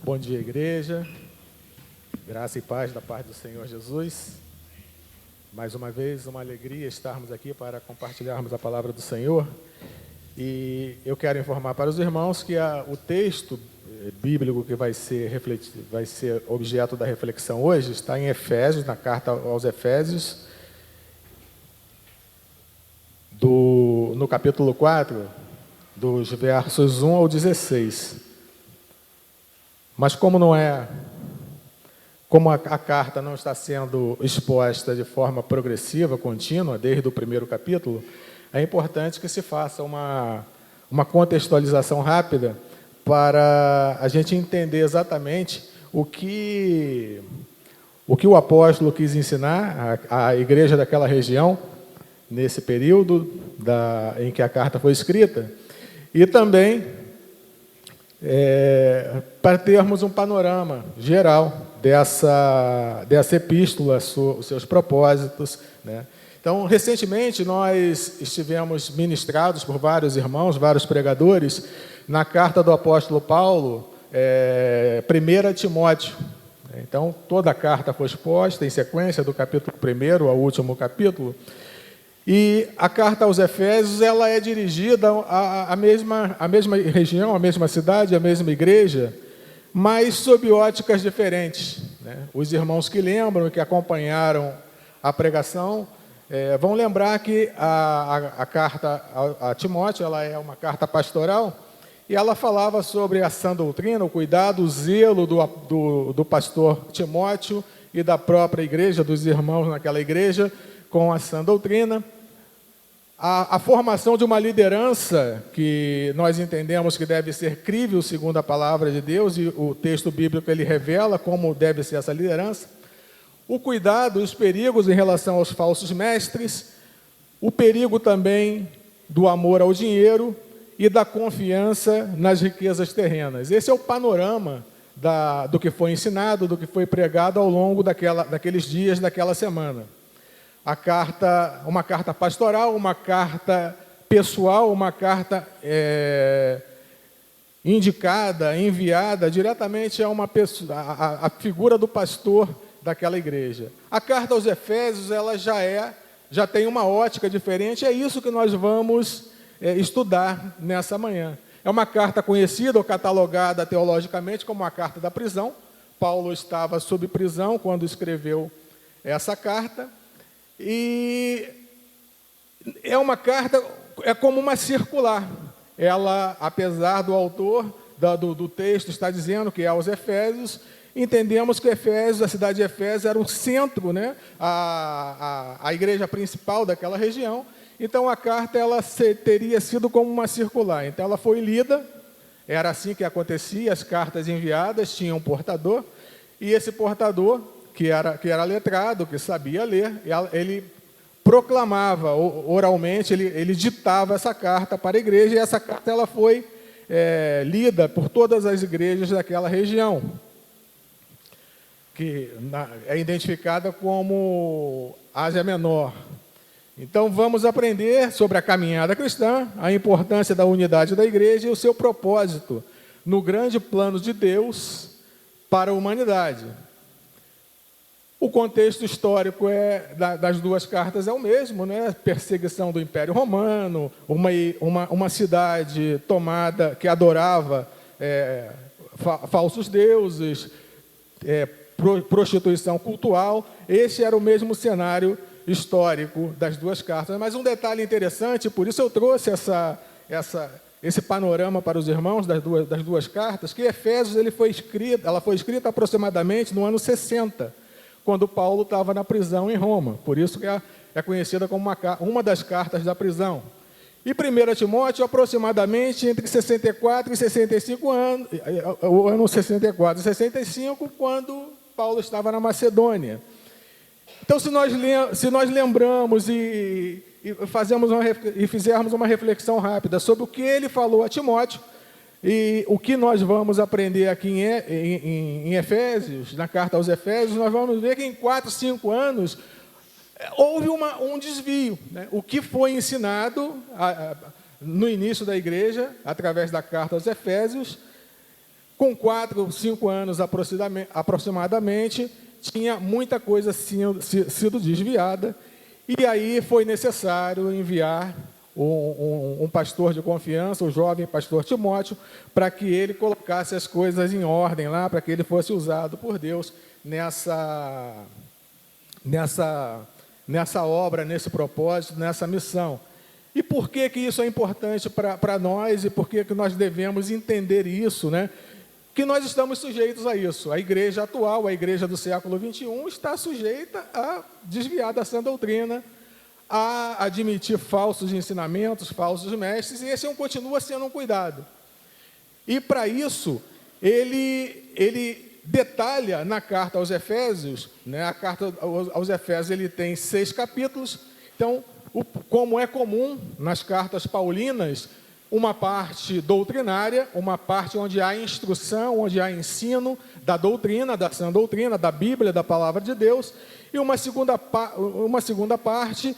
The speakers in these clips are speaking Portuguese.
Bom dia, igreja. Graça e paz da paz do Senhor Jesus. Mais uma vez, uma alegria estarmos aqui para compartilharmos a palavra do Senhor. E eu quero informar para os irmãos que o texto bíblico que vai ser objeto da reflexão hoje está em Efésios, na carta aos Efésios, no capítulo 4, dos versos 1 ao 16. Mas como a carta não está sendo exposta de forma progressiva, contínua, desde o primeiro capítulo, é importante que se faça uma contextualização rápida para a gente entender exatamente o que o apóstolo quis ensinar à igreja daquela região, nesse período em que a carta foi escrita, e também para termos um panorama geral dessa epístola, os seus propósitos, né? Então, recentemente, nós estivemos ministrados por vários irmãos, vários pregadores, na carta do apóstolo Paulo, 1 Timóteo. Então, toda a carta foi exposta em sequência, do capítulo 1 ao último capítulo. E a carta aos Efésios, ela é dirigida à mesma região, à mesma cidade, à mesma igreja, mas sob óticas diferentes, né? Os irmãos que lembram e que acompanharam a pregação vão lembrar que a carta a Timóteo, ela é uma carta pastoral, e ela falava sobre a sã doutrina, o cuidado, o zelo do pastor Timóteo e da própria igreja, dos irmãos naquela igreja, com a sã doutrina. A formação de uma liderança que nós entendemos que deve ser crível segundo a palavra de Deus, e o texto bíblico ele revela como deve ser essa liderança. O cuidado, os perigos em relação aos falsos mestres, o perigo também do amor ao dinheiro e da confiança nas riquezas terrenas. Esse é o panorama do que foi ensinado, do que foi pregado ao longo daqueles dias, daquela semana. Uma carta pastoral, uma carta pessoal, uma carta indicada, enviada diretamente a uma pessoa, a figura do pastor daquela igreja. A carta aos Efésios, ela já tem uma ótica diferente, é isso que nós vamos estudar nessa manhã. É uma carta conhecida ou catalogada teologicamente como a carta da prisão. Paulo estava sob prisão quando escreveu essa carta. E é uma carta, como uma circular. Ela, apesar do autor do texto estar dizendo que é aos Efésios, entendemos que Efésios, a cidade de Efésios, era o centro, né? a igreja principal daquela região. Então, a carta ela teria sido como uma circular. Então, ela foi lida, era assim que acontecia, as cartas enviadas tinham um portador, e esse portador, que era letrado, que sabia ler, ele proclamava oralmente, ele ditava essa carta para a igreja, e essa carta ela foi lida por todas as igrejas daquela região, que é identificada como Ásia Menor. Então, vamos aprender sobre a caminhada cristã, a importância da unidade da igreja e o seu propósito no grande plano de Deus para a humanidade. O contexto histórico das duas cartas é o mesmo, né? Perseguição do Império Romano, uma cidade tomada que adorava falsos deuses, prostituição cultural. Esse era o mesmo cenário histórico das duas cartas. Mas um detalhe interessante, por isso eu trouxe esse panorama para os irmãos das duas cartas, que Efésios ela foi escrita aproximadamente no ano 60, quando Paulo estava na prisão em Roma. Por isso que é conhecida como uma das cartas da prisão. E 1 Timóteo, aproximadamente entre 64 e 65 anos, o ano 64 e 65, quando Paulo estava na Macedônia. Então, se nós lembramos e fizermos uma reflexão rápida sobre o que ele falou a Timóteo, e o que nós vamos aprender aqui em Efésios, na carta aos Efésios, nós vamos ver que em 4, 5 anos houve um desvio, né? O que foi ensinado no início da igreja, através da carta aos Efésios, com 4 ou 5 anos aproximadamente, tinha muita coisa sido desviada, e aí foi necessário enviar um pastor de confiança, o jovem pastor Timóteo, para que ele colocasse as coisas em ordem lá, para que ele fosse usado por Deus nessa obra, nesse propósito, nessa missão. E por que isso é importante para nós e por que nós devemos entender isso, né? Que nós estamos sujeitos a isso. A igreja atual, a igreja do século XXI, está sujeita a desviar da sã doutrina, a admitir falsos ensinamentos, falsos mestres, e esse continua sendo um cuidado. E para isso, ele detalha na carta aos Efésios, né? A carta aos Efésios ele tem 6 capítulos, então, como é comum nas cartas paulinas, uma parte doutrinária, uma parte onde há instrução, onde há ensino da doutrina, da sã doutrina, da Bíblia, da palavra de Deus, e uma segunda parte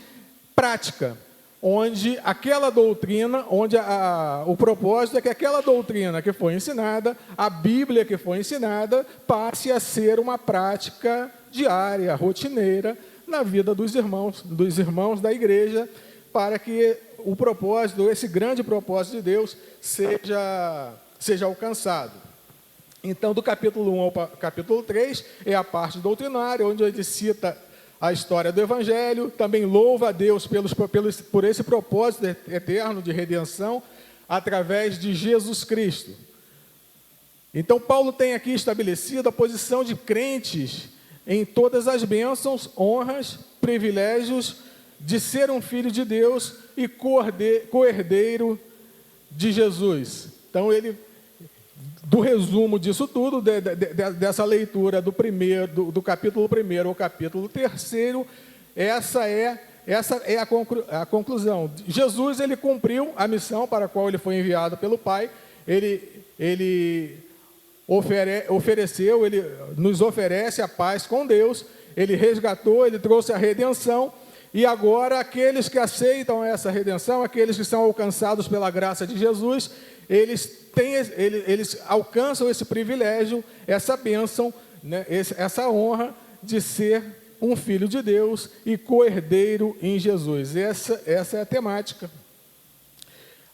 prática, onde aquela doutrina, onde o propósito é que aquela doutrina que foi ensinada, a Bíblia que foi ensinada, passe a ser uma prática diária, rotineira, na vida dos irmãos da igreja, para que o propósito, esse grande propósito de Deus, seja alcançado. Então, do capítulo 1 ao capítulo 3, é a parte doutrinária, onde ele cita a história do Evangelho, também louva a Deus por esse propósito eterno de redenção, através de Jesus Cristo. Então, Paulo tem aqui estabelecido a posição de crentes em todas as bênçãos, honras, privilégios de ser um filho de Deus e co-herdeiro de Jesus. Então, do resumo disso tudo, dessa leitura do capítulo 1 ao capítulo 3, essa é a conclusão. Jesus, ele cumpriu a missão para a qual ele foi enviado pelo Pai, ele ofereceu, ele nos oferece a paz com Deus, ele resgatou, ele trouxe a redenção, e agora aqueles que aceitam essa redenção, aqueles que são alcançados pela graça de Jesus, eles alcançam esse privilégio, essa bênção, né, essa honra de ser um filho de Deus e co-herdeiro em Jesus. Essa é a temática.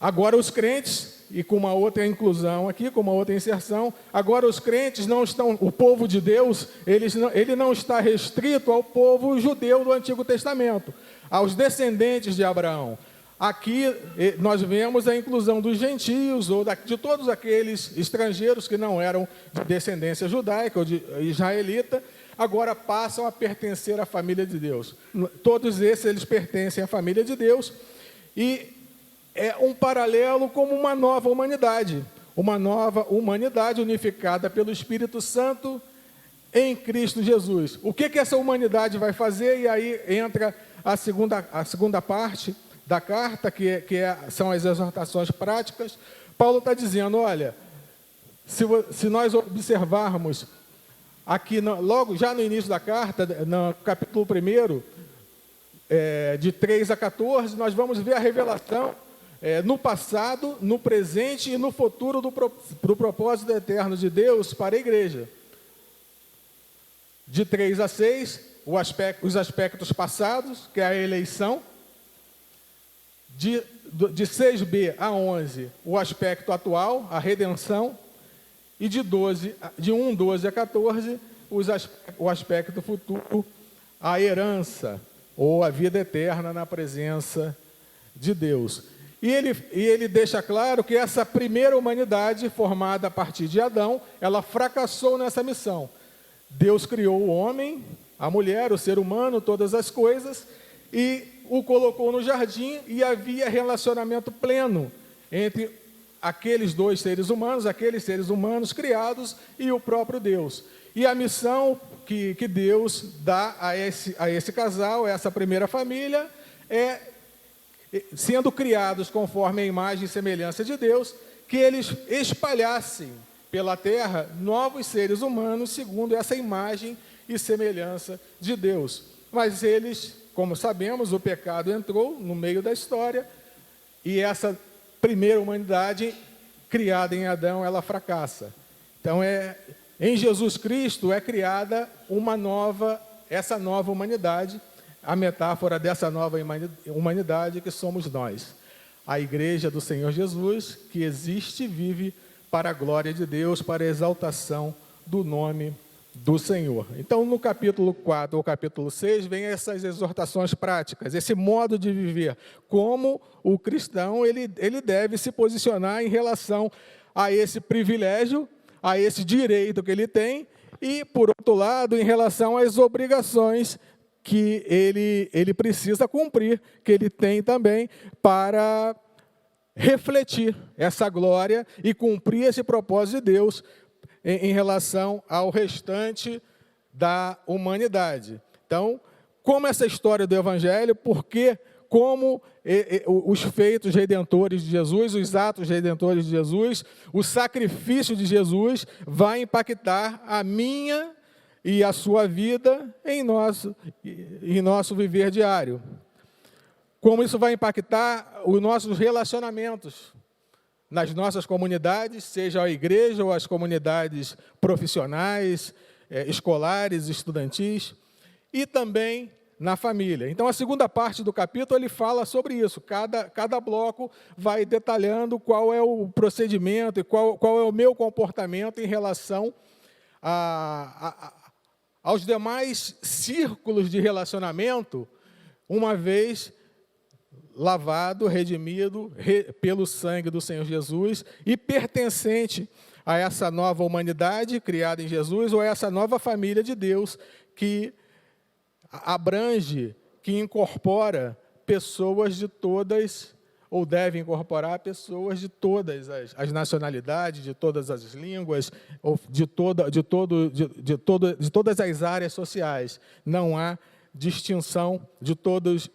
Agora os crentes, e com uma outra inclusão aqui, com uma outra inserção, agora os crentes não estão, o povo de Deus, ele não está restrito ao povo judeu do Antigo Testamento, aos descendentes de Abraão. Aqui nós vemos a inclusão dos gentios, ou de todos aqueles estrangeiros que não eram de descendência judaica ou de israelita, agora passam a pertencer à família de Deus. Todos eles pertencem à família de Deus, e é um paralelo como uma nova humanidade unificada pelo Espírito Santo em Cristo Jesus. O que essa humanidade vai fazer? E aí entra a segunda parte da carta, são as exortações práticas. Paulo está dizendo, olha, se nós observarmos aqui, logo já no início da carta, no capítulo 1, de 3 a 14, nós vamos ver a revelação no passado, no presente e no futuro do propósito eterno de Deus para a igreja. De 3 a 6, os aspectos passados, que é a eleição. De 6b a 11, o aspecto atual, a redenção. E de 1, 12 a 14, o aspecto futuro, a herança, ou a vida eterna na presença de Deus. E ele deixa claro que essa primeira humanidade, formada a partir de Adão, ela fracassou nessa missão. Deus criou o homem, a mulher, o ser humano, todas as coisas, e o colocou no jardim, e havia relacionamento pleno entre aqueles seres humanos criados e o próprio Deus. E a missão que Deus dá a esse casal, a essa primeira família, sendo criados conforme a imagem e semelhança de Deus, que eles espalhassem pela terra novos seres humanos segundo essa imagem e semelhança de Deus. Mas eles, como sabemos, o pecado entrou no meio da história, e essa primeira humanidade criada em Adão, ela fracassa. Então, em Jesus Cristo é criada essa nova humanidade, a metáfora dessa nova humanidade que somos nós. A igreja do Senhor Jesus, que existe e vive para a glória de Deus, para a exaltação do nome do Senhor. Então, no capítulo 4 ou capítulo 6, vem essas exortações práticas, esse modo de viver, como o cristão ele deve se posicionar em relação a esse privilégio, a esse direito que ele tem, e, por outro lado, em relação às obrigações que ele precisa cumprir, que ele tem também para refletir essa glória e cumprir esse propósito de Deus em relação ao restante da humanidade. Então, como essa história do Evangelho, porque como os feitos redentores de Jesus, os atos redentores de Jesus, o sacrifício de Jesus vai impactar a minha e a sua vida em nosso viver diário. Como isso vai impactar os nossos relacionamentos nas nossas comunidades, seja a igreja ou as comunidades profissionais, escolares, estudantis, e também na família. Então, a segunda parte do capítulo, ele fala sobre isso. Cada bloco vai detalhando qual é o procedimento e qual é o meu comportamento em relação aos demais círculos de relacionamento, uma vez lavado, redimido pelo sangue do Senhor Jesus e pertencente a essa nova humanidade criada em Jesus, ou a essa nova família de Deus que abrange, que incorpora pessoas de todas, ou deve incorporar pessoas de todas as nacionalidades, de todas as línguas, ou de todas as áreas sociais. Não há distinção de todas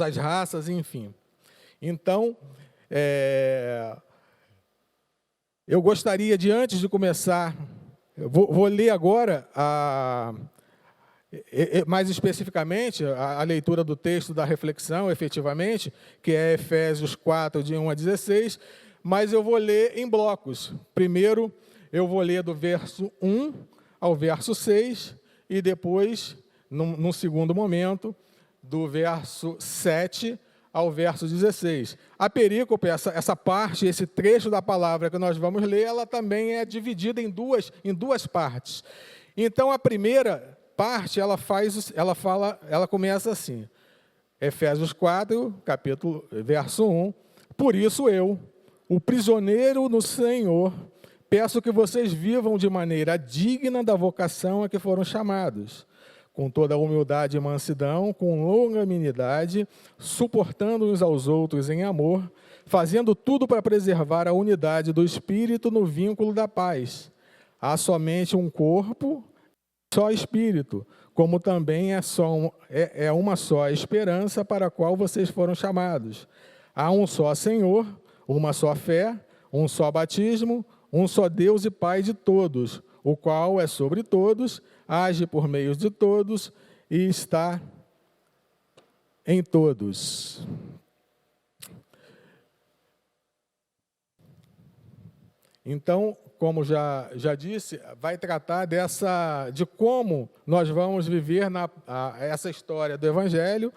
as raças, enfim. Então, eu gostaria de, antes de começar, vou ler agora, mais especificamente, a leitura do texto da reflexão, efetivamente, que é Efésios 4, de 1 a 16, mas eu vou ler em blocos. Primeiro, eu vou ler do verso 1 ao verso 6, e depois, num segundo momento, do verso 7 ao verso 16. A perícope, essa parte, esse trecho da palavra que nós vamos ler, ela também é dividida em duas partes. Então, a primeira parte, ela começa assim, Efésios 4, verso 1, por isso eu, o prisioneiro no Senhor, peço que vocês vivam de maneira digna da vocação a que foram chamados, com toda a humildade e mansidão, com longanimidade, suportando uns aos outros em amor, fazendo tudo para preservar a unidade do Espírito no vínculo da paz. Há somente um corpo, só Espírito, como também é uma só esperança para a qual vocês foram chamados. Há um só Senhor, uma só fé, um só batismo, um só Deus e Pai de todos, o qual é sobre todos, age por meio de todos e está em todos. Então, como já disse, vai tratar de como nós vamos viver essa história do Evangelho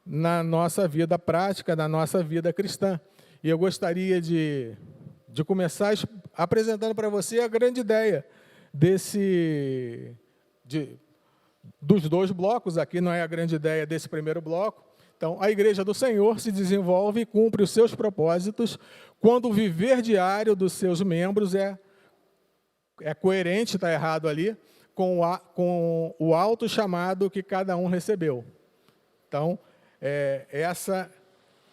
na nossa vida prática, na nossa vida cristã. E eu gostaria de começar apresentando para você a grande ideia dos dois blocos. Aqui não é a grande ideia desse primeiro bloco. Então, a Igreja do Senhor se desenvolve e cumpre os seus propósitos quando o viver diário dos seus membros é coerente, está errado ali, com o alto chamado que cada um recebeu. Então, essa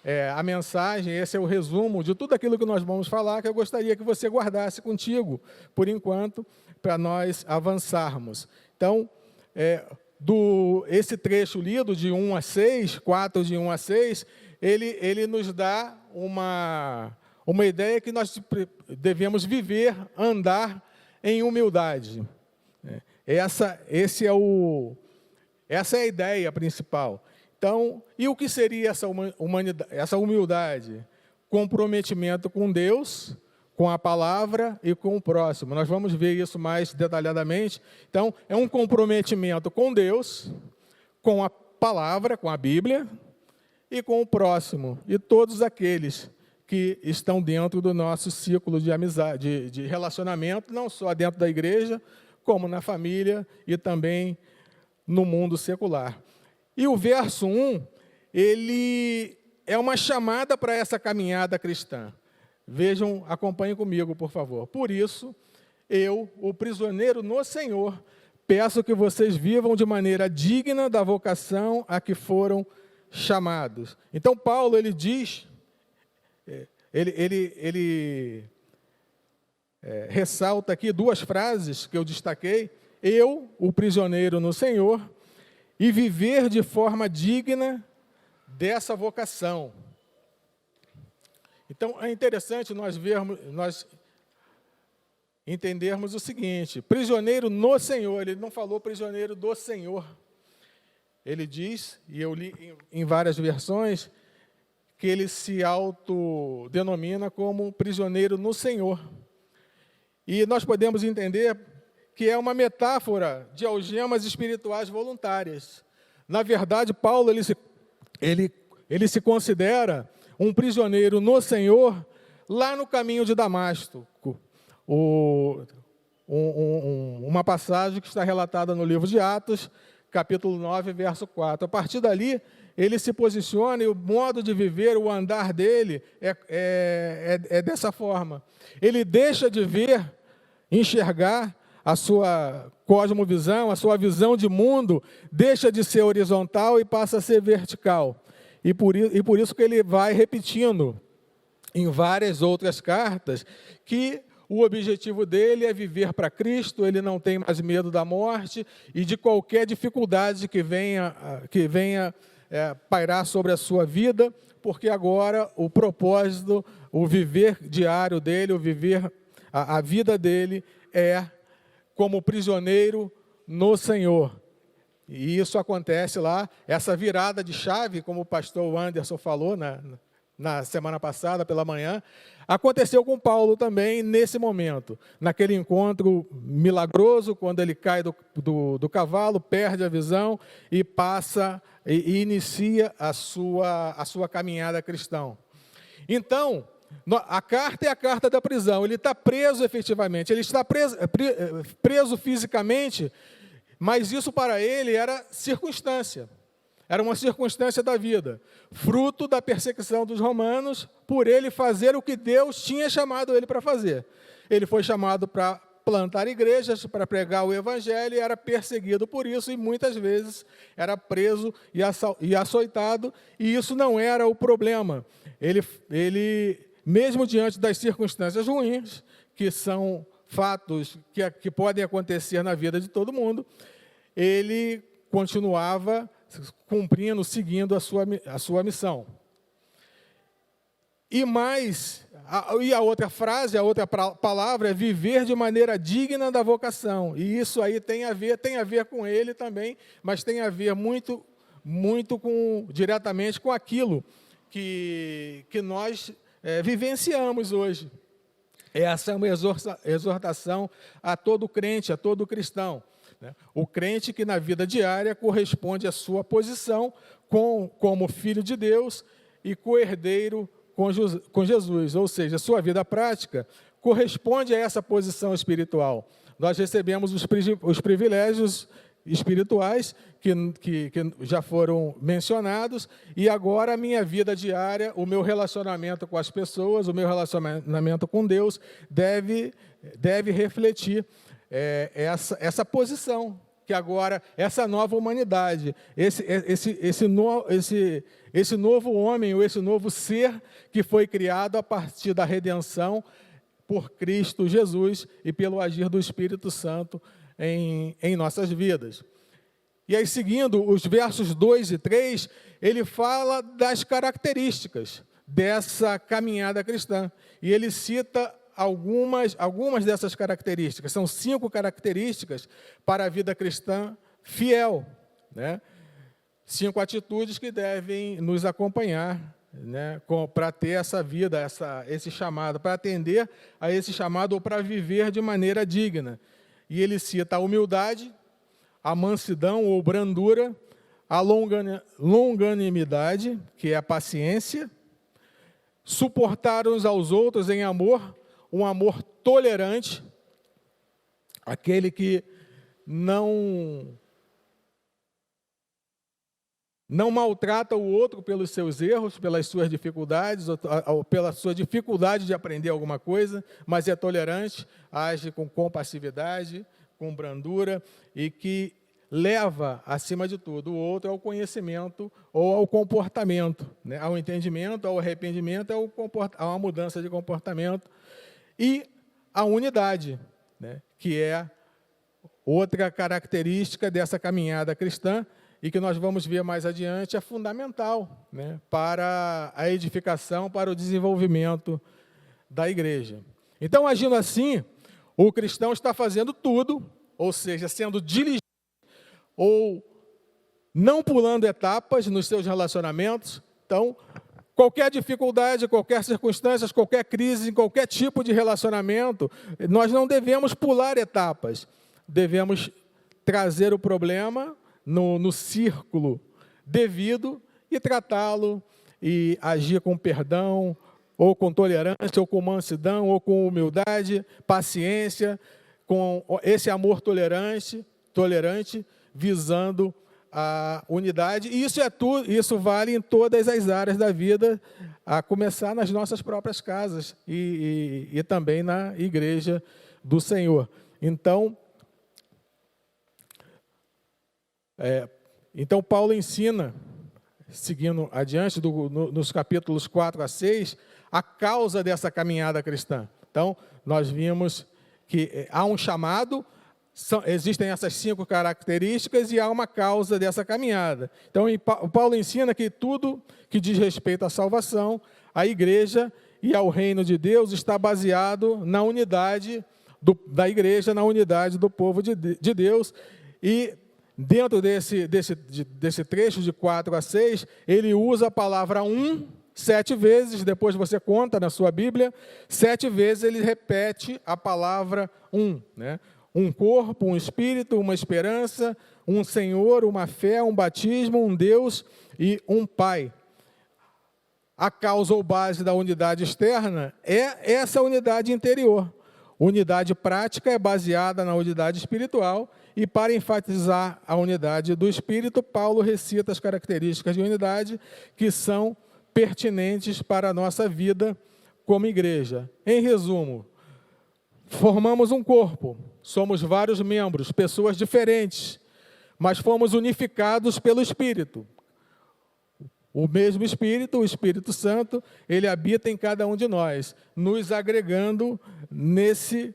é a mensagem, esse é o resumo de tudo aquilo que nós vamos falar, que eu gostaria que você guardasse contigo, por enquanto, para nós avançarmos. Então, esse trecho lido de 1 a 6, 4 de 1 a 6, ele nos dá uma ideia que nós devemos viver, andar em humildade. Essa é a ideia principal. Então, e o que seria essa humildade? Comprometimento com Deus, com a palavra e com o próximo. Nós vamos ver isso mais detalhadamente. Então, é um comprometimento com Deus, com a palavra, com a Bíblia, e com o próximo, e todos aqueles que estão dentro do nosso ciclo de amizade, de relacionamento, não só dentro da igreja, como na família e também no mundo secular. E o verso 1, ele é uma chamada para essa caminhada cristã. Vejam, acompanhem comigo, por favor. Por isso, eu, o prisioneiro no Senhor, peço que vocês vivam de maneira digna da vocação a que foram chamados. Então, Paulo, ele diz, ressalta aqui duas frases que eu destaquei: eu, o prisioneiro no Senhor, e viver de forma digna dessa vocação. Então, é interessante nós entendermos o seguinte: prisioneiro no Senhor. Ele não falou prisioneiro do Senhor. Ele diz, e eu li em várias versões, que ele se autodenomina como prisioneiro no Senhor. E nós podemos entender que é uma metáfora de algemas espirituais voluntárias. Na verdade, Paulo ele se considera um prisioneiro no Senhor lá no caminho de Damasco. Uma passagem que está relatada no livro de Atos, capítulo 9, verso 4. A partir dali, ele se posiciona e o modo de viver, o andar dele é dessa forma. Ele deixa de ver, enxergar a sua cosmovisão, a sua visão de mundo, deixa de ser horizontal e passa a ser vertical. E por isso que ele vai repetindo em várias outras cartas que o objetivo dele é viver para Cristo, ele não tem mais medo da morte e de qualquer dificuldade que venha pairar sobre a sua vida, porque agora o propósito, o viver diário dele, a vida dele é como prisioneiro no Senhor. E isso acontece lá, essa virada de chave, como o pastor Anderson falou na semana passada, pela manhã, aconteceu com Paulo também nesse momento, naquele encontro milagroso, quando ele cai do cavalo, perde a visão e passa e inicia a sua caminhada cristã. Então, a carta é a carta da prisão, ele está preso efetivamente, ele está preso fisicamente, mas isso para ele era circunstância. Era uma circunstância da vida, fruto da perseguição dos romanos, por ele fazer o que Deus tinha chamado ele para fazer. Ele foi chamado para plantar igrejas, para pregar o evangelho, e era perseguido por isso, e muitas vezes era preso e açoitado, e isso não era o problema. Ele mesmo diante das circunstâncias ruins, que são fatos que podem acontecer na vida de todo mundo, ele continuava cumprindo, seguindo a sua missão. E a outra frase, a outra palavra é viver de maneira digna da vocação. E isso aí tem a ver com ele também, mas tem a ver muito diretamente com aquilo que nós vivenciamos hoje. Essa é uma exortação a todo crente, a todo cristão. O crente que na vida diária corresponde à sua posição como filho de Deus e co-herdeiro com Jesus, ou seja, a sua vida prática corresponde a essa posição espiritual. Nós recebemos os privilégios espirituais que já foram mencionados, e agora a minha vida diária, o meu relacionamento com as pessoas, o meu relacionamento com Deus deve refletir essa posição, que agora, essa nova humanidade, esse novo homem, ou esse novo ser que foi criado a partir da redenção por Cristo Jesus e pelo agir do Espírito Santo em nossas vidas. E aí, seguindo os versos 2 e 3, ele fala das características dessa caminhada cristã. E ele cita algumas dessas características. São 5 características para a vida cristã fiel, 5 atitudes que devem nos acompanhar né, para ter essa vida, esse chamado, para atender a esse chamado ou para viver de maneira digna. E ele cita a humildade, a mansidão ou brandura, a longanimidade, que é a paciência, suportar uns aos outros em amor, um amor tolerante, aquele que não maltrata o outro pelos seus erros, pelas suas dificuldades, ou pela sua dificuldade de aprender alguma coisa, mas é tolerante, age com compassividade, com brandura, e que leva, acima de tudo, o outro ao conhecimento ou ao comportamento, né? Ao entendimento, ao arrependimento, a uma mudança de comportamento. E a unidade, né? Que é outra característica dessa caminhada cristã, e que nós vamos ver mais adiante, é fundamental, né, para a edificação, para o desenvolvimento da igreja. Então, agindo assim, o cristão está fazendo tudo, ou seja, sendo diligente, ou não pulando etapas nos seus relacionamentos. Então, qualquer dificuldade, qualquer circunstância, qualquer crise, em qualquer tipo de relacionamento, nós não devemos pular etapas, devemos trazer o problema no círculo devido e tratá-lo e agir com perdão, ou com tolerância, ou com mansidão, ou com humildade, paciência, com esse amor tolerante, visando a unidade. E isso é tudo, isso vale em todas as áreas da vida, a começar nas nossas próprias casas e também na igreja do Senhor. Então Paulo ensina, seguindo adiante, nos capítulos 4 a 6, a causa dessa caminhada cristã. Então, nós vimos que há um chamado, existem essas 5 características e há uma causa dessa caminhada. Então, Paulo ensina que tudo que diz respeito à salvação, à igreja e ao reino de Deus está baseado na unidade da igreja, na unidade do povo de Deus. E dentro desse trecho de 4 a 6, ele usa a palavra 7 vezes, depois você conta na sua Bíblia, 7 vezes ele repete a palavra né? Um corpo, um espírito, uma esperança, um Senhor, uma fé, um batismo, um Deus e um Pai. A causa ou base da unidade externa é essa unidade interior. Unidade prática é baseada na unidade espiritual, e para enfatizar a unidade do Espírito, Paulo recita as características de unidade que são pertinentes para a nossa vida como igreja. Em resumo, formamos um corpo, somos vários membros, pessoas diferentes, mas fomos unificados pelo Espírito. O mesmo Espírito, o Espírito Santo, ele habita em cada um de nós, nos agregando nesse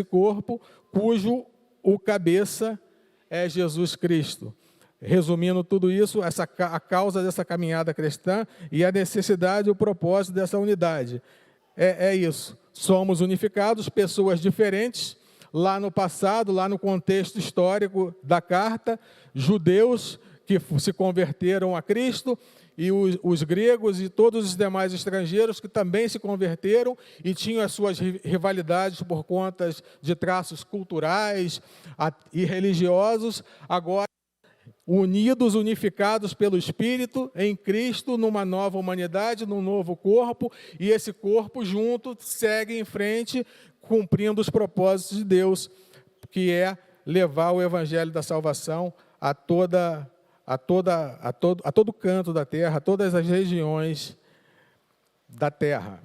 corpo cujo o cabeça é Jesus Cristo. Resumindo tudo isso, a causa dessa caminhada cristã e a necessidade e o propósito dessa unidade. É isso, somos unificados, pessoas diferentes. Lá no passado, lá no contexto histórico da carta, judeus que se converteram a Cristo, e os gregos e todos os demais estrangeiros que também se converteram e tinham as suas rivalidades por conta de traços culturais e religiosos, agora unidos, unificados pelo Espírito, em Cristo, numa nova humanidade, num novo corpo, e esse corpo junto segue em frente, cumprindo os propósitos de Deus, que é levar o Evangelho da salvação a todo canto da terra, a todas as regiões da terra.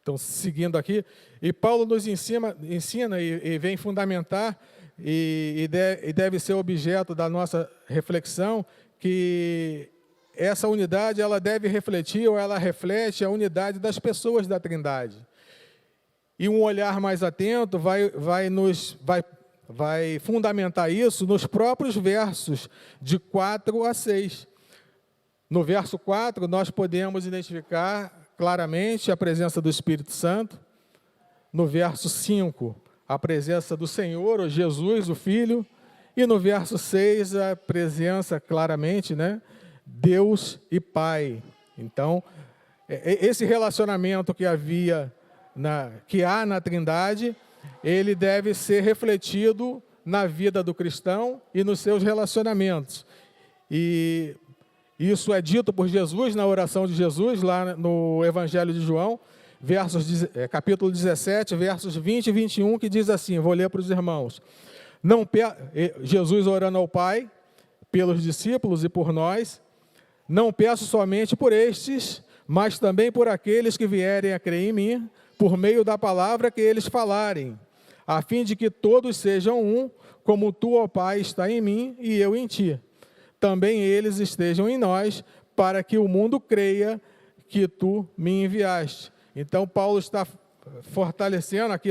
Então, seguindo aqui, e Paulo nos ensina e vem fundamentar, e deve ser objeto da nossa reflexão, que essa unidade ela deve refletir, ou ela reflete a unidade das pessoas da Trindade. E um olhar mais atento vai fundamentar isso nos próprios versos de 4 a 6. No verso 4, nós podemos identificar claramente a presença do Espírito Santo. No verso 5, a presença do Senhor, o Jesus, o Filho. E no verso 6, a presença claramente, né? Deus e Pai. Então, esse relacionamento que há na Trindade, ele deve ser refletido na vida do cristão e nos seus relacionamentos. E isso é dito por Jesus na oração de Jesus, lá no Evangelho de João, capítulo 17, versos 20 e 21, que diz assim, vou ler para os irmãos. Jesus orando ao Pai, pelos discípulos e por nós, não peço somente por estes, mas também por aqueles que vierem a crer em mim, por meio da palavra que eles falarem, a fim de que todos sejam um, como tu, ó Pai, está em mim e eu em ti. Também eles estejam em nós, para que o mundo creia que tu me enviaste. Então, Paulo está fortalecendo aqui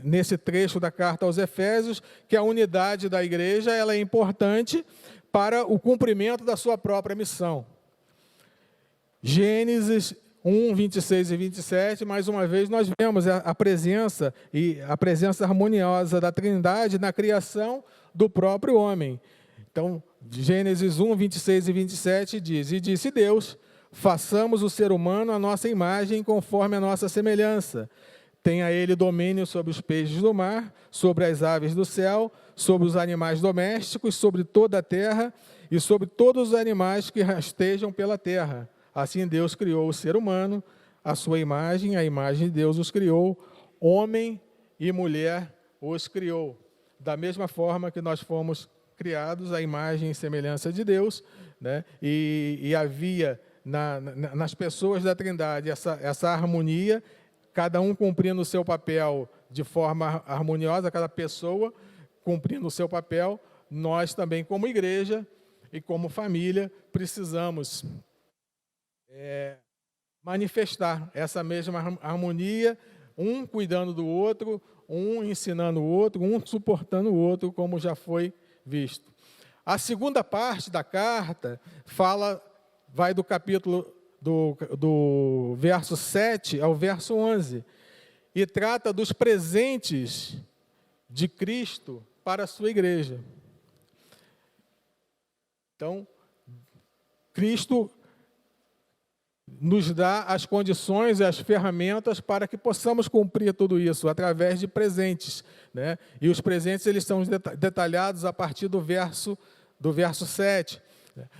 nesse trecho da carta aos Efésios, que a unidade da igreja ela é importante para o cumprimento da sua própria missão. Gênesis 1, 26 e 27, mais uma vez, nós vemos a presença harmoniosa da Trindade na criação do próprio homem. Então, Gênesis 1, 26 e 27 diz, e disse Deus, façamos o ser humano à nossa imagem, conforme a nossa semelhança. Tenha ele domínio sobre os peixes do mar, sobre as aves do céu, sobre os animais domésticos, sobre toda a terra e sobre todos os animais que rastejam pela terra. Assim Deus criou o ser humano, a sua imagem, a imagem de Deus os criou, homem e mulher os criou. Da mesma forma que nós fomos criados à imagem e semelhança de Deus, né? E havia nas pessoas da Trindade essa harmonia, cada um cumprindo o seu papel de forma harmoniosa, cada pessoa cumprindo o seu papel. Nós também, como igreja e como família, precisamos manifestar essa mesma harmonia, um cuidando do outro, um ensinando o outro, um suportando o outro, como já foi visto. A segunda parte da carta vai do capítulo do verso 7 ao verso 11 e trata dos presentes de Cristo para a sua igreja. Então, Cristo nos dá as condições e as ferramentas para que possamos cumprir tudo isso através de presentes, né? E os presentes eles são detalhados a partir do verso 7.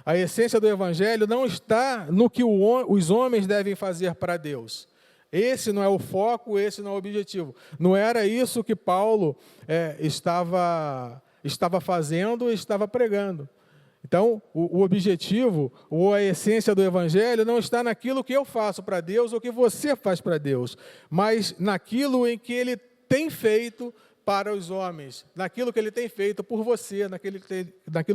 A essência do Evangelho não está no que os homens devem fazer para Deus. Esse não é o foco, esse não é o objetivo. Não era isso que Paulo estava fazendo e estava pregando. Então, o objetivo, ou a essência do Evangelho, não está naquilo que eu faço para Deus ou que você faz para Deus, mas naquilo em que Ele tem feito para os homens, naquilo que Ele tem feito por você, naquilo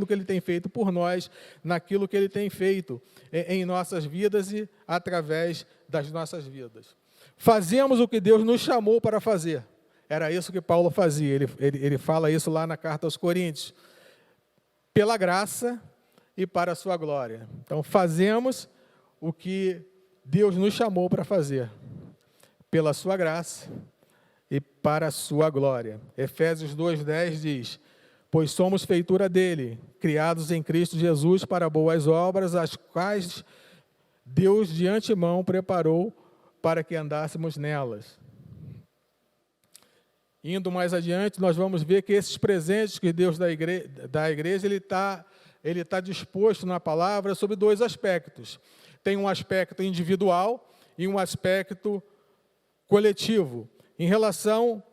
que Ele tem feito por nós, naquilo que Ele tem feito em nossas vidas e através das nossas vidas. Fazemos o que Deus nos chamou para fazer. Era isso que Paulo fazia, ele fala isso lá na carta aos Coríntios. Pela graça e para a sua glória. Então, fazemos o que Deus nos chamou para fazer, pela sua graça e para a sua glória. Efésios 2:10 diz, pois somos feitura dele, criados em Cristo Jesus para boas obras, as quais Deus de antemão preparou para que andássemos nelas. Indo mais adiante, nós vamos ver que esses presentes que Deus dá à igreja, Ele está disposto na palavra sobre dois aspectos. Tem um aspecto individual e um aspecto coletivo. Em relação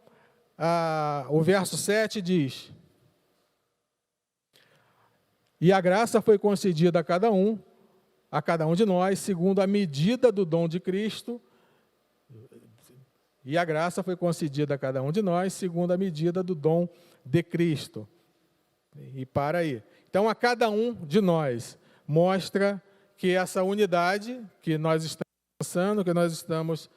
ao verso 7 diz, e a graça foi concedida a cada um de nós, segundo a medida do dom de Cristo. E a graça foi concedida a cada um de nós, segundo a medida do dom de Cristo. E para aí. Então, a cada um de nós mostra que essa unidade que nós estamos pensando, que nós estamos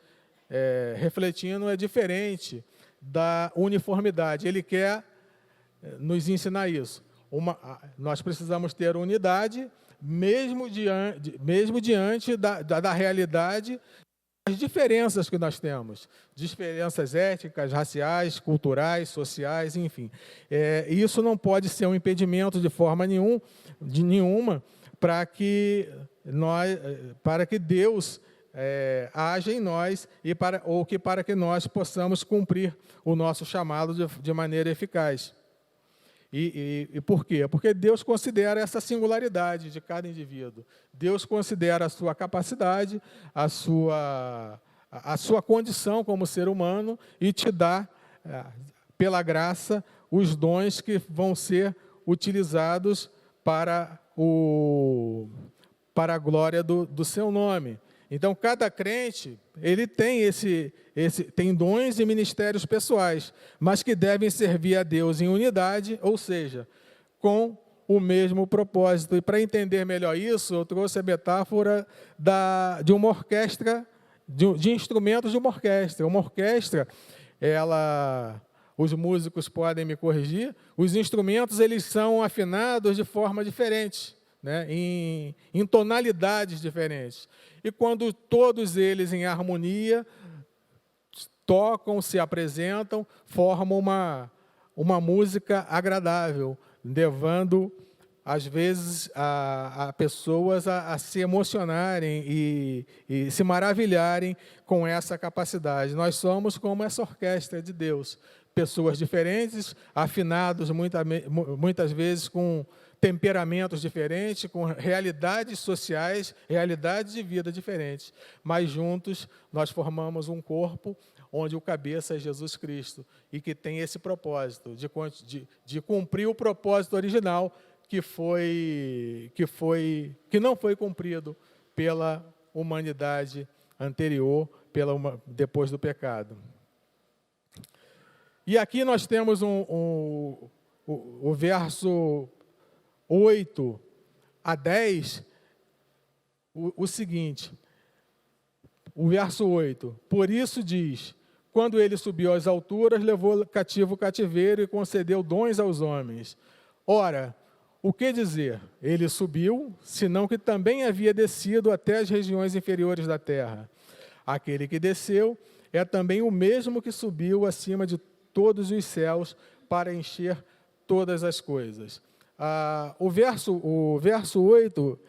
refletindo, é diferente da uniformidade. Ele quer nos ensinar isso. Nós precisamos ter unidade, mesmo diante da realidade as diferenças que nós temos, diferenças étnicas, raciais, culturais, sociais, enfim. Isso não pode ser um impedimento de forma nenhuma para que Deus haja em nós para que nós possamos cumprir o nosso chamado de maneira eficaz. E por quê? Porque Deus considera essa singularidade de cada indivíduo. Deus considera a sua capacidade, a sua condição como ser humano e te dá, pela graça, os dons que vão ser utilizados para a glória do seu nome. Então, cada crente, ele tem tem dons e ministérios pessoais, mas que devem servir a Deus em unidade, ou seja, com o mesmo propósito. E para entender melhor isso, eu trouxe a metáfora de uma orquestra, de instrumentos de uma orquestra. Uma orquestra, os músicos podem me corrigir, os instrumentos eles são afinados de forma diferente, né, em tonalidades diferentes. E quando todos eles em harmonia tocam, se apresentam, formam uma música agradável, levando, às vezes, a pessoas a se emocionarem e se maravilharem com essa capacidade. Nós somos como essa orquestra de Deus, pessoas diferentes, afinados muitas vezes com temperamentos diferentes, com realidades sociais, realidades de vida diferentes. Mas juntos nós formamos um corpo onde o cabeça é Jesus Cristo e que tem esse propósito de cumprir o propósito original que não foi cumprido pela humanidade anterior, depois do pecado. E aqui nós temos o verso 8 a 10, o seguinte, o verso 8, por isso diz, quando ele subiu às alturas, levou cativo o cativeiro e concedeu dons aos homens. Ora, o que dizer? Ele subiu, senão que também havia descido até as regiões inferiores da terra. Aquele que desceu é também o mesmo que subiu acima de todos os céus para encher todas as coisas. O verso 8,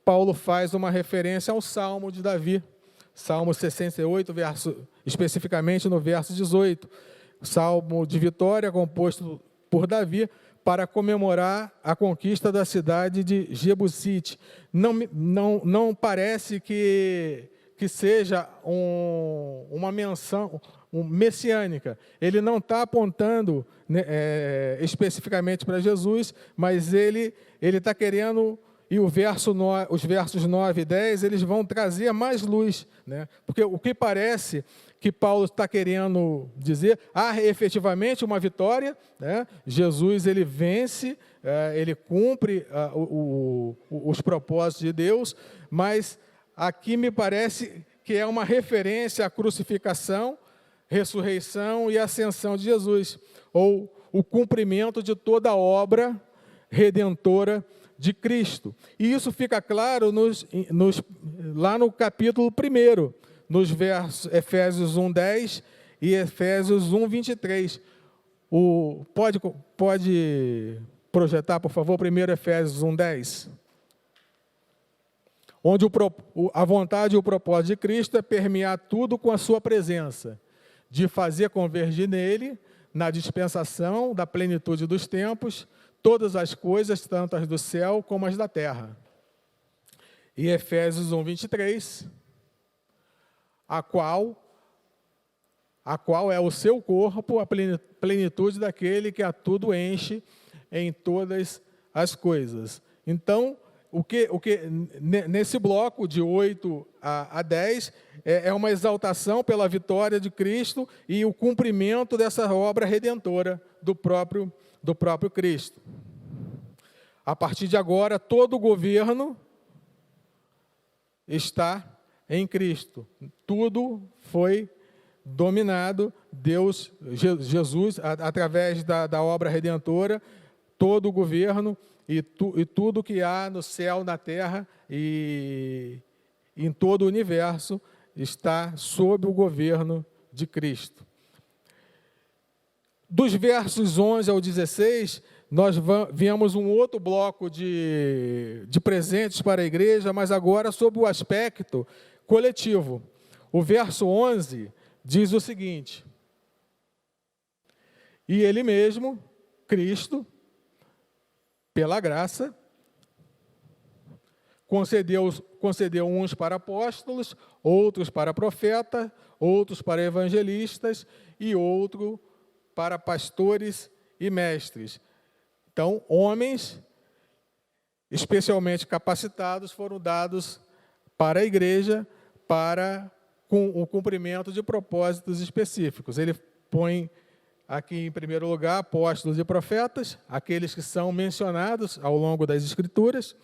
Paulo faz uma referência ao Salmo de Davi, Salmo 68, especificamente no verso 18, Salmo de vitória composto por Davi para comemorar a conquista da cidade de Jebusite. Não parece que seja uma menção messiânica. Ele não está apontando, né, especificamente para Jesus, mas ele está querendo, e os versos 9 e 10, eles vão trazer mais luz, né? Porque o que parece que Paulo está querendo dizer, há efetivamente uma vitória, né? Jesus ele vence, ele cumpre os propósitos de Deus, mas aqui me parece que é uma referência à crucificação, ressurreição e ascensão de Jesus, ou o cumprimento de toda a obra redentora de Cristo. E isso fica claro lá no capítulo 1, nos versos Efésios 1:10 e Efésios 1:23. Pode projetar, por favor, primeiro Efésios 1:10. Onde a vontade e o propósito de Cristo é permear tudo com a sua presença, de fazer convergir nele, na dispensação da plenitude dos tempos, todas as coisas, tanto as do céu como as da terra. E Efésios 1:23, a qual é o seu corpo, a plenitude daquele que a tudo enche em todas as coisas. Então, nesse bloco de 8 a 10, é uma exaltação pela vitória de Cristo e o cumprimento dessa obra redentora do próprio Cristo. A partir de agora, todo o governo está em Cristo. Tudo foi dominado, Jesus, através da obra redentora, todo o governo e tudo que há no céu, na terra e em todo o universo está sob o governo de Cristo. Dos versos 11 ao 16, nós vemos um outro bloco de presentes para a igreja, mas agora sob o aspecto coletivo. O verso 11 diz o seguinte: e Ele mesmo, Cristo, pela graça, concedeu uns para apóstolos, outros para profetas, outros para evangelistas e outro para pastores e mestres. Então, homens especialmente capacitados foram dados para a igreja para o cumprimento de propósitos específicos. Ele põe aqui, em primeiro lugar, apóstolos e profetas, aqueles que são mencionados ao longo das Escrituras,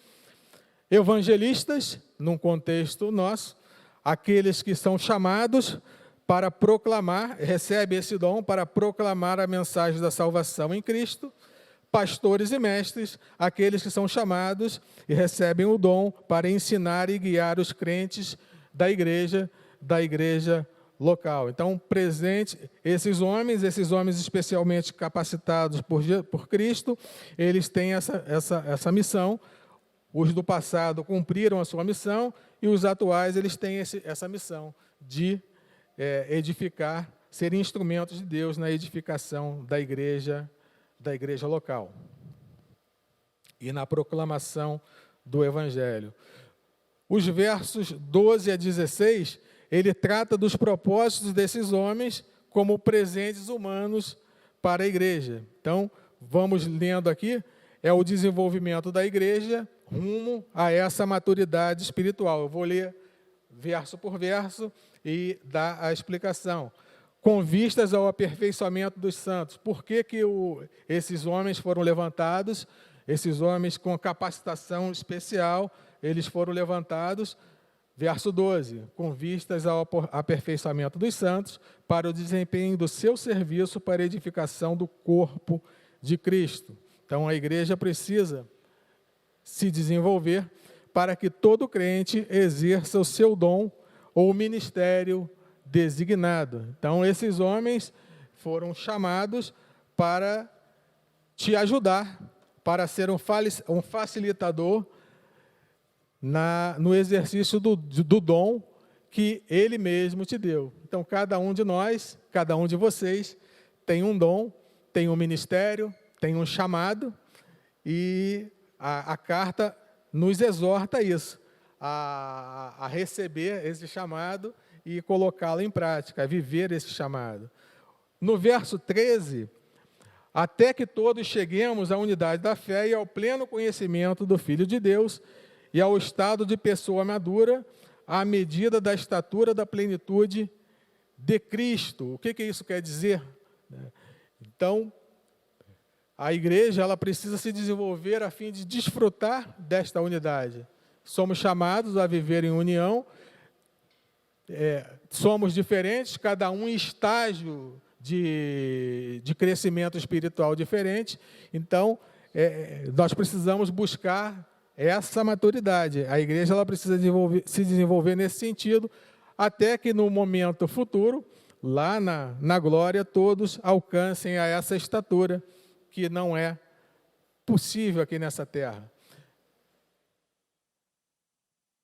evangelistas, num contexto nosso, aqueles que são chamados para proclamar, recebem esse dom para proclamar a mensagem da salvação em Cristo, pastores e mestres, aqueles que são chamados e recebem o dom para ensinar e guiar os crentes da igreja local. Então, presente, esses homens especialmente capacitados por Cristo, eles têm essa missão. Os do passado cumpriram a sua missão e os atuais eles têm essa missão de edificar, ser instrumentos de Deus na edificação da igreja local e na proclamação do Evangelho. Os versos 12 a 16, ele trata dos propósitos desses homens como presentes humanos para a igreja. Então, vamos lendo aqui, é o desenvolvimento da igreja rumo a essa maturidade espiritual. Eu vou ler verso por verso e dar a explicação. Com vistas ao aperfeiçoamento dos santos. Por que esses homens foram levantados? Esses homens com capacitação especial, eles foram levantados. Verso 12. Com vistas ao aperfeiçoamento dos santos, para o desempenho do seu serviço para a edificação do corpo de Cristo. Então, a igreja precisa se desenvolver para que todo crente exerça o seu dom ou ministério designado. Então, esses homens foram chamados para te ajudar, para ser um facilitador no exercício do dom que Ele mesmo te deu. Então, cada um de nós, cada um de vocês, tem um dom, tem um ministério, tem um chamado, e a carta nos exorta a isso, a receber esse chamado e colocá-lo em prática, a viver esse chamado. No verso 13, até que todos cheguemos à unidade da fé e ao pleno conhecimento do Filho de Deus e ao estado de pessoa madura, à medida da estatura da plenitude de Cristo. O que isso quer dizer? Então, a igreja ela precisa se desenvolver a fim de desfrutar desta unidade. Somos chamados a viver em união, somos diferentes, cada um em estágio de crescimento espiritual diferente. Então, nós precisamos buscar essa maturidade. A igreja ela precisa se desenvolver nesse sentido, até que no momento futuro, lá na glória, todos alcancem a essa estatura que não é possível aqui nessa terra.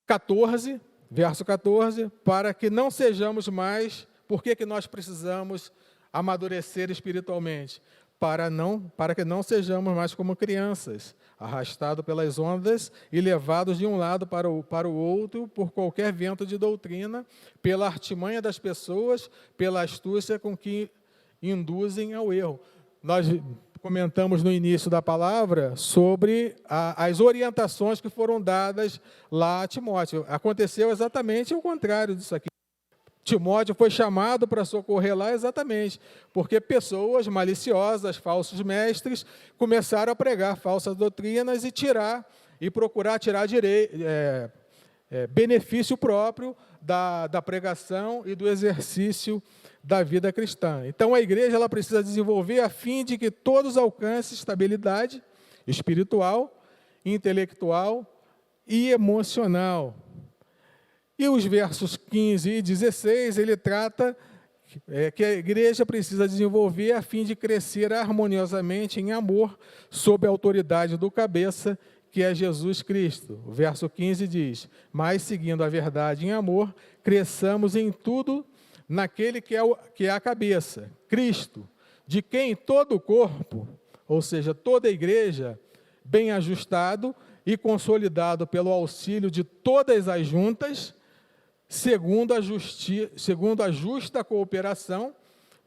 14, verso 14, para que não sejamos mais, por que nós precisamos amadurecer espiritualmente? Para que não sejamos mais como crianças, arrastados pelas ondas e levados de um lado para o outro por qualquer vento de doutrina, pela artimanha das pessoas, pela astúcia com que induzem ao erro. Nós comentamos no início da palavra sobre as orientações que foram dadas lá a Timóteo. Aconteceu exatamente o contrário disso aqui. Timóteo foi chamado para socorrer lá exatamente, porque pessoas maliciosas, falsos mestres, começaram a pregar falsas doutrinas e procurar tirar benefício próprio da pregação e do exercício da vida cristã. Então, a igreja ela precisa desenvolver a fim de que todos alcancem estabilidade espiritual, intelectual e emocional. E os versos 15 e 16, ele trata que a igreja precisa desenvolver a fim de crescer harmoniosamente em amor, sob a autoridade do cabeça, que é Jesus Cristo. O verso 15 diz: mas seguindo a verdade em amor, cresçamos em tudo naquele que é a cabeça, Cristo, de quem todo o corpo, ou seja, toda a igreja, bem ajustado e consolidado pelo auxílio de todas as juntas, segundo a justa cooperação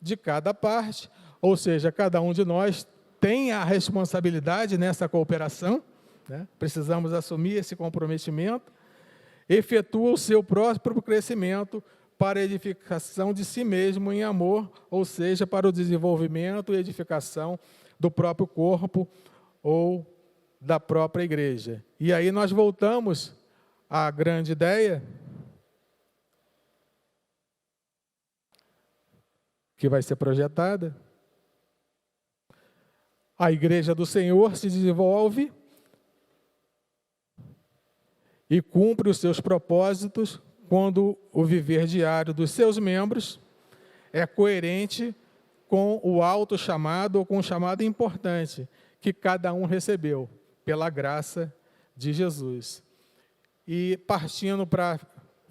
de cada parte, ou seja, cada um de nós tem a responsabilidade nessa cooperação, né? Precisamos assumir esse comprometimento, efetua o seu próprio crescimento para a edificação de si mesmo em amor, ou seja, para o desenvolvimento e edificação do próprio corpo ou da própria igreja. E aí nós voltamos à grande ideia que vai ser projetada. A igreja do Senhor se desenvolve e cumpre os seus propósitos quando o viver diário dos seus membros é coerente com o alto chamado ou com o chamado importante que cada um recebeu pela graça de Jesus. E partindo para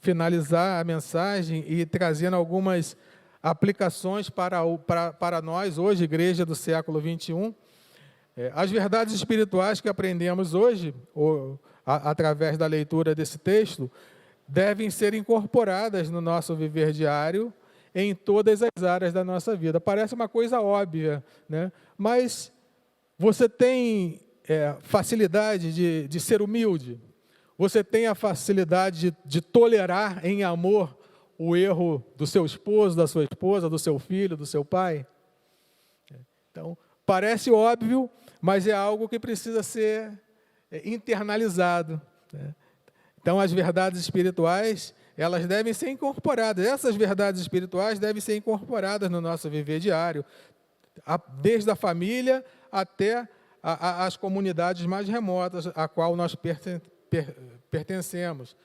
finalizar a mensagem e trazendo algumas aplicações para nós hoje, igreja do século 21, as verdades espirituais que aprendemos hoje, através da leitura desse texto, devem ser incorporadas no nosso viver diário, em todas as áreas da nossa vida. Parece uma coisa óbvia, né? Mas você tem facilidade de ser humilde, você tem a facilidade de tolerar em amor o erro do seu esposo, da sua esposa, do seu filho, do seu pai? Então, parece óbvio, mas é algo que precisa ser internalizado, né? Então, as verdades espirituais, elas devem ser incorporadas. Essas verdades espirituais devem ser incorporadas no nosso viver diário, desde a família até as comunidades mais remotas a qual nós pertencemos.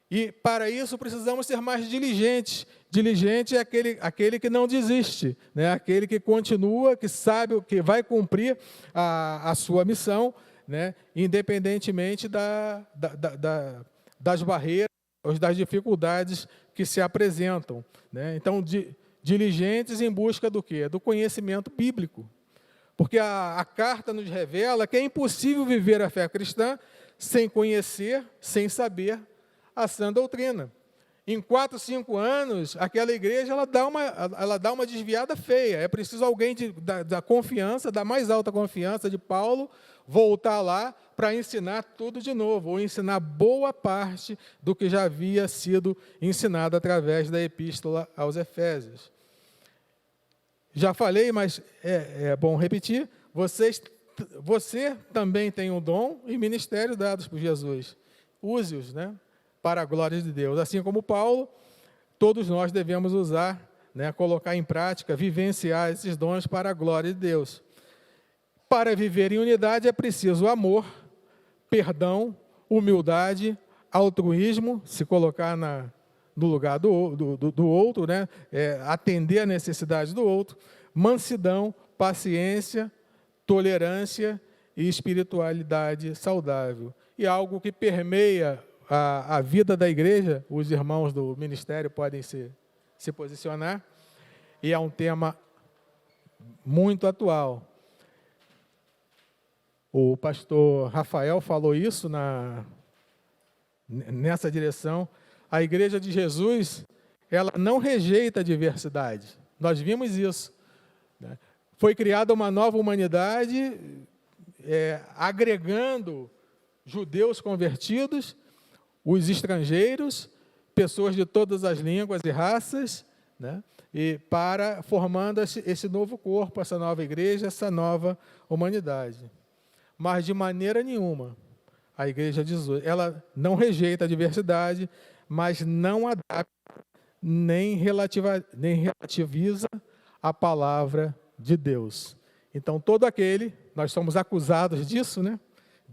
E, para isso, precisamos ser mais diligentes. Diligente é aquele que não desiste, né? Aquele que continua, que sabe que vai cumprir a sua missão, né? Independentemente das barreiras, ou das dificuldades que se apresentam, né? Então, diligentes em busca do quê? Do conhecimento bíblico. Porque a carta nos revela que é impossível viver a fé cristã sem conhecer, sem saber a sã doutrina. Em 4, 5 anos, aquela igreja ela dá uma desviada feia. É preciso alguém da confiança, da mais alta confiança de Paulo, voltar lá para ensinar tudo de novo, ou ensinar boa parte do que já havia sido ensinado através da epístola aos Efésios. Já falei, mas é bom repetir, você também tem um dom e ministério dados por Jesus. Use-os, né, para a glória de Deus. Assim como Paulo, todos nós devemos usar, né, colocar em prática, vivenciar esses dons para a glória de Deus. Para viver em unidade é preciso amor, perdão, humildade, altruísmo, se colocar no lugar do outro, né? Atender a necessidade do outro, mansidão, paciência, tolerância e espiritualidade saudável. E algo que permeia a vida da igreja, os irmãos do ministério podem se posicionar, e é um tema muito atual. O pastor Rafael falou isso nessa direção. A igreja de Jesus, ela não rejeita a diversidade. Nós vimos isso, né? Foi criada uma nova humanidade, agregando judeus convertidos, os estrangeiros, pessoas de todas as línguas e raças, né? E formando esse novo corpo, essa nova igreja, essa nova humanidade. Mas, de maneira nenhuma, a igreja de Jesus, ela não rejeita a diversidade, mas não adapta, nem relativiza a palavra de Deus. Então, nós somos acusados disso, né?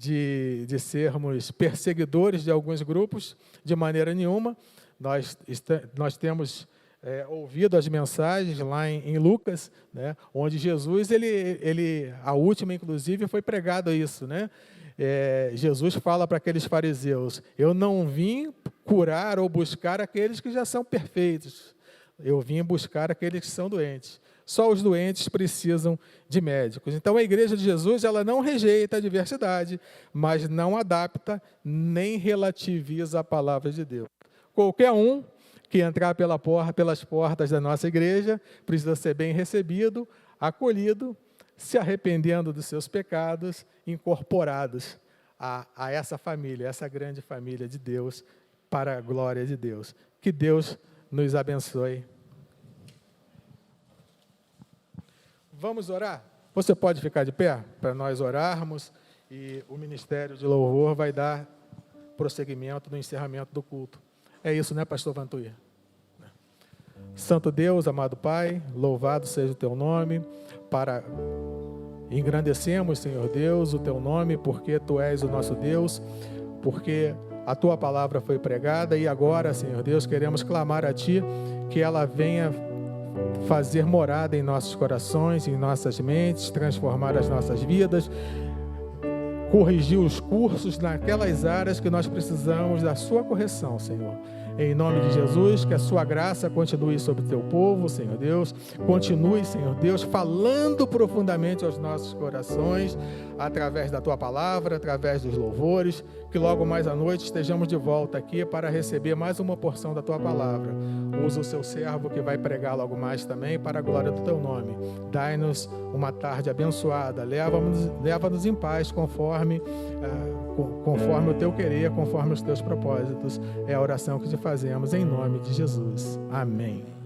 de sermos perseguidores de alguns grupos, de maneira nenhuma. Nós temos ouvido as mensagens lá em Lucas, né, onde Jesus, a última inclusive, foi pregado isso, né? Jesus fala para aqueles fariseus: eu não vim curar ou buscar aqueles que já são perfeitos, eu vim buscar aqueles que são doentes. Só os doentes precisam de médicos. Então, a igreja de Jesus, ela não rejeita a diversidade, mas não adapta nem relativiza a palavra de Deus. Qualquer um que entrar pelas portas da nossa igreja precisa ser bem recebido, acolhido, se arrependendo dos seus pecados, incorporados a essa família, essa grande família de Deus, para a glória de Deus. Que Deus nos abençoe. Vamos orar? Você pode ficar de pé para nós orarmos e o Ministério de Louvor vai dar prosseguimento no encerramento do culto. É isso, né, pastor Vantuia? Santo Deus, amado Pai, louvado seja o teu nome, engrandecemos, Senhor Deus, o teu nome, porque tu és o nosso Deus, porque a tua palavra foi pregada e agora, Senhor Deus, queremos clamar a ti que ela venha fazer morada em nossos corações, em nossas mentes, transformar as nossas vidas, corrigir os cursos naquelas áreas que nós precisamos da sua correção, Senhor. Em nome de Jesus, que a sua graça continue sobre o teu povo, Senhor Deus. Continue, Senhor Deus, falando profundamente aos nossos corações, através da tua palavra, através dos louvores, que logo mais à noite estejamos de volta aqui para receber mais uma porção da tua palavra. Usa o seu servo que vai pregar logo mais também para a glória do teu nome. Dai-nos uma tarde abençoada, leva-nos em paz conforme o teu querer, conforme os teus propósitos. É a oração que te fazemos em nome de Jesus. Amém.